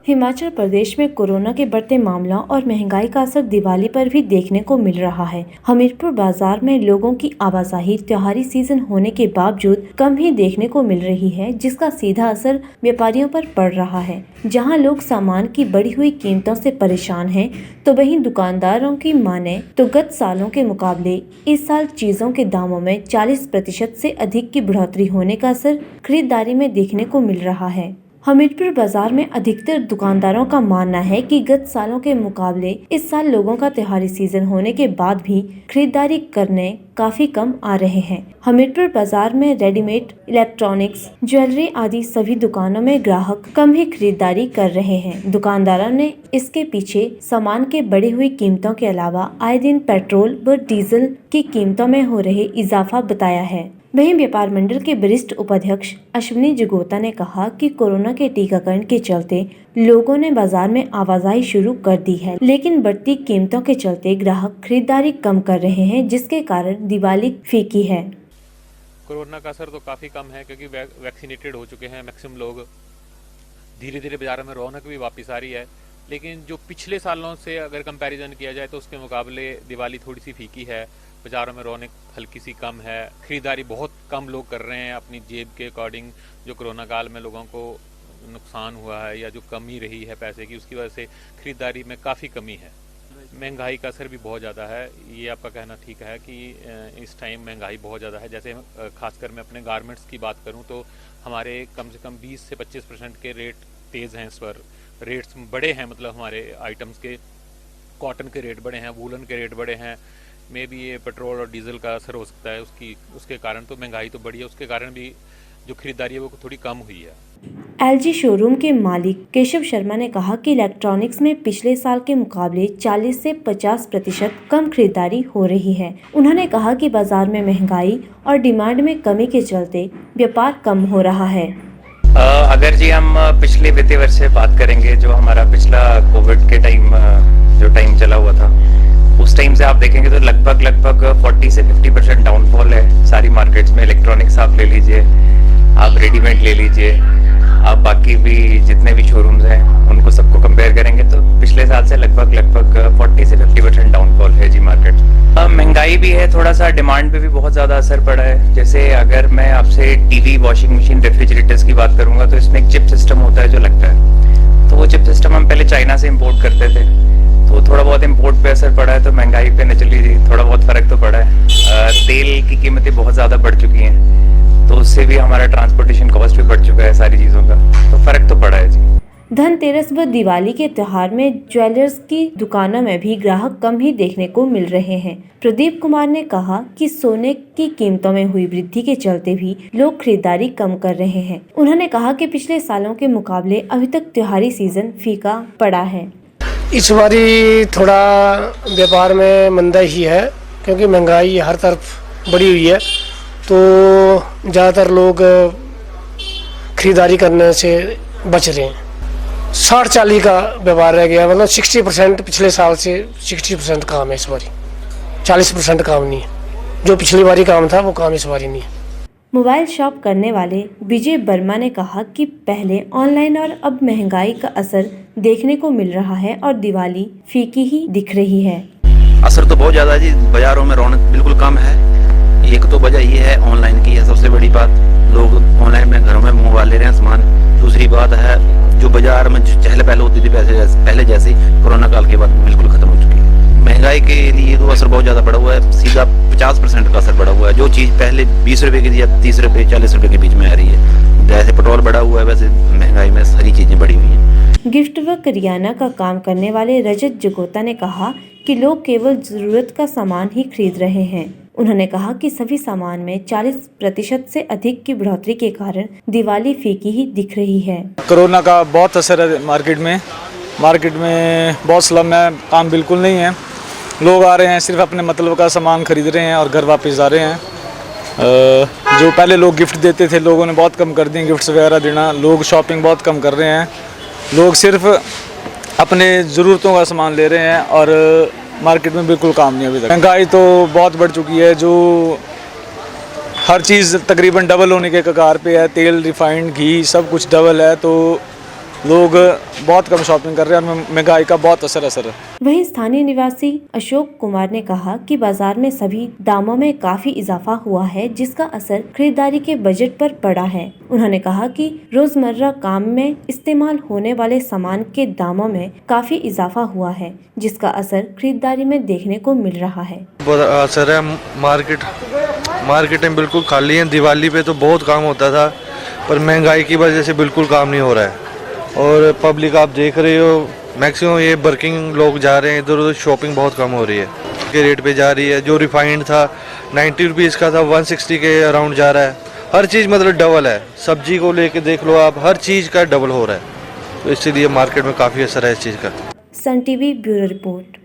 हिमाचल प्रदेश में कोरोना के बढ़ते मामलों और महंगाई का असर दिवाली पर भी देखने को मिल रहा है। हमीरपुर बाजार में लोगों की आवाजाही त्योहारी सीजन होने के बावजूद कम ही देखने को मिल रही है, जिसका सीधा असर व्यापारियों पर पड़ रहा है। जहां लोग सामान की बढ़ी हुई कीमतों से परेशान हैं, तो वहीं दुकानदारों की माने तो गत सालों के मुकाबले इस साल चीजों के दामों में 40% से अधिक की बढ़ोतरी होने का असर खरीदारी में देखने को मिल रहा है। हमीरपुर बाजार में अधिकतर दुकानदारों का मानना है कि गत सालों के मुकाबले इस साल लोगों का त्योहारी सीजन होने के बाद भी खरीदारी करने काफी कम आ रहे हैं। हमीरपुर बाजार में रेडीमेड, इलेक्ट्रॉनिक्स, ज्वेलरी आदि सभी दुकानों में ग्राहक कम ही खरीदारी कर रहे हैं। दुकानदारों ने इसके पीछे सामान के बढ़ी हुई कीमतों के अलावा आए दिन पेट्रोल व डीजल की कीमतों में हो रहे इजाफा बताया है। वहीं व्यापार मंडल के वरिष्ठ उपाध्यक्ष अश्विनी जगोता ने कहा कि कोरोना के टीकाकरण के चलते लोगों ने बाजार में आवाजाही शुरू कर दी है, लेकिन बढ़ती कीमतों के चलते ग्राहक खरीदारी कम कर रहे हैं, जिसके कारण दिवाली फीकी है। कोरोना का असर तो काफ़ी कम है क्योंकि वैक्सीनेटेड हो चुके हैं मैक्सिमम लोग। धीरे धीरे बाज़ारों में रौनक भी वापस आ रही है, लेकिन जो पिछले सालों से अगर कंपैरिजन किया जाए तो उसके मुकाबले दिवाली थोड़ी सी फीकी है। बाज़ारों में रौनक हल्की सी कम है, ख़रीदारी बहुत कम लोग कर रहे हैं अपनी जेब के अकॉर्डिंग। जो कोरोना काल में लोगों को नुकसान हुआ है या जो कमी रही है पैसे की, उसकी वजह से ख़रीदारी में काफ़ी कमी है। महंगाई का असर भी बहुत ज़्यादा है, ये आपका कहना ठीक है कि इस टाइम महंगाई बहुत ज़्यादा है। जैसे खासकर मैं अपने गारमेंट्स की बात करूं तो हमारे कम से कम 20 से 25% के रेट तेज़ हैं। इस पर रेट्स बड़े हैं, मतलब हमारे आइटम्स के कॉटन के रेट बड़े हैं, वूलन के रेट बड़े हैं। में भी ये पेट्रोल और डीजल का असर हो सकता है उसके कारण। तो महंगाई तो बढ़ी है, उसके कारण भी जो खरीदारी है वो थोड़ी कम हुई है। एलजी शोरूम के मालिक केशव शर्मा ने कहा कि इलेक्ट्रॉनिक्स में पिछले साल के मुकाबले 40 से 50% कम खरीदारी हो रही है। उन्होंने कहा कि बाजार में महंगाई और डिमांड में कमी के चलते व्यापार कम हो रहा है। अगर जी हम पिछले वित्तीय वर्ष से बात करेंगे, जो हमारा पिछला कोविड के टाइम जो टाइम चला हुआ था, उस टाइम से आप देखेंगे तो लगभग 40 से 50% डाउनफॉल है सारी मार्केट्स में। इलेक्ट्रॉनिक्स आप ले लीजिए, आप रेडीमेड ले लीजिए, आप बाकी भी जितने भी शोरूम्स हैं उनको सबको कंपेयर करेंगे तो पिछले साल से लगभग 40 से 50% डाउनफॉल है जी मार्केट। महंगाई भी है, थोड़ा सा डिमांड पे भी बहुत ज़्यादा असर पड़ा है। जैसे अगर मैं आपसे टीवी, वॉशिंग मशीन, रेफ्रिजरेटर्स की बात करूँगा तो इसमें एक चिप सिस्टम होता है जो लगता है, तो वो चिप सिस्टम हम पहले चाइना से इम्पोर्ट करते थे, तो थोड़ा बहुत इंपोर्ट पे असर पड़ा है। तो महंगाई पे नेचुरली थोड़ा बहुत फ़र्क तो पड़ा है। तेल की कीमतें बहुत ज़्यादा बढ़ चुकी हैं, तो उससे भी हमारा ट्रांसपोर्टेशन कॉस्ट भी बढ़ चुका है सारी चीज़ों का, तो फ़र्क तो पड़ा है जी। धनतेरस व दिवाली के त्योहार में ज्वेलर्स की दुकानों में भी ग्राहक कम ही देखने को मिल रहे हैं। प्रदीप कुमार ने कहा कि सोने की कीमतों में हुई वृद्धि के चलते भी लोग खरीदारी कम कर रहे हैं। उन्होंने कहा कि पिछले सालों के मुकाबले अभी तक त्योहारी सीजन फीका पड़ा है। इस बारी थोड़ा व्यापार में मंदा ही है, क्योंकि महंगाई हर तरफ बढ़ी हुई है, तो ज़्यादातर लोग खरीदारी करने से बच रहे हैं। 60-40 का व्यापार रह गया, मतलब 60% पिछले साल से 60% काम है इस बारी, 40% काम नहीं है। जो पिछली बारी काम था वो काम इस बारी नहीं है। मोबाइल शॉप करने वाले विजय वर्मा ने कहा कि पहले ऑनलाइन और अब महंगाई का असर देखने को मिल रहा है और दिवाली फीकी ही दिख रही है। असर तो बहुत ज़्यादा जी, बाजारों में रौनक बिल्कुल कम है। एक तो वजह ये है ऑनलाइन की है, सबसे बड़ी बात, लोग ऑनलाइन में घरों में मंगवा ले रहे हैं सामान। दूसरी बात है जो बाजार में चहल पहल होती थी पहले जैसी कोरोना काल के बाद बिल्कुल खत्म हो चुकी है। महंगाई के लिए तो असर बहुत ज़्यादा पड़ा हुआ है, सीधा 50% का असर पड़ा हुआ है। जो चीज़ पहले 20 रुपए की थी अब 30 रुपए 40 रुपए के बीच में आ रही है। जैसे पेट्रोल बढ़ा हुआ है वैसे महंगाई में सारी चीज़ें बढ़ी हुई हैं। गिफ्ट व करियाना का काम करने वाले रजत जगोता ने कहा कि लोग केवल जरूरत का सामान ही खरीद रहे हैं। उन्होंने कहा कि सभी सामान में 40% से अधिक की बढ़ोतरी के कारण दिवाली फीकी ही दिख रही है। कोरोना का बहुत असर है मार्केट में बहुत स्लम है, काम बिल्कुल नहीं है। लोग आ रहे हैं सिर्फ अपने मतलब का सामान खरीद रहे हैं और घर वापस जा रहे हैं। जो पहले लोग गिफ्ट देते थे लोगों ने बहुत कम कर दिए गिफ्ट्स वगैरह देना। लोग शॉपिंग बहुत कम कर रहे हैं, लोग सिर्फ अपने ज़रूरतों का सामान ले रहे हैं और मार्केट में बिल्कुल काम नहीं अभी तक। महंगाई तो बहुत बढ़ चुकी है, जो हर चीज़ तकरीबन डबल होने के कगार पे है। तेल, रिफाइंड, घी सब कुछ डबल है, तो लोग बहुत कम शॉपिंग कर रहे हैं और महंगाई का बहुत असर है। वहीं स्थानीय निवासी अशोक कुमार ने कहा कि बाजार में सभी दामों में काफी इजाफा हुआ है, जिसका असर खरीदारी के बजट पर पड़ा है। उन्होंने कहा कि रोजमर्रा काम में इस्तेमाल होने वाले सामान के दामों में काफी इजाफा हुआ है, जिसका असर खरीदारी में देखने को मिल रहा है। बहुत असर है। मार्केटें बिल्कुल खाली हैं। दिवाली पे तो बहुत काम होता था, पर महंगाई की वजह से बिल्कुल काम नहीं हो रहा है। और पब्लिक आप देख रहे हो, मैक्सिमम ये वर्किंग लोग जा रहे हैं इधर उधर, शॉपिंग बहुत कम हो रही है के रेट पे जा रही है। जो रिफाइंड था 90 रुपीज़ का था 160 के अराउंड जा रहा है। हर चीज़ मतलब डबल है। सब्जी को लेके देख लो आप, हर चीज़ का डबल हो रहा है। तो इसीलिए मार्केट में काफ़ी असर है इस चीज़ का। Sun TV bureau report.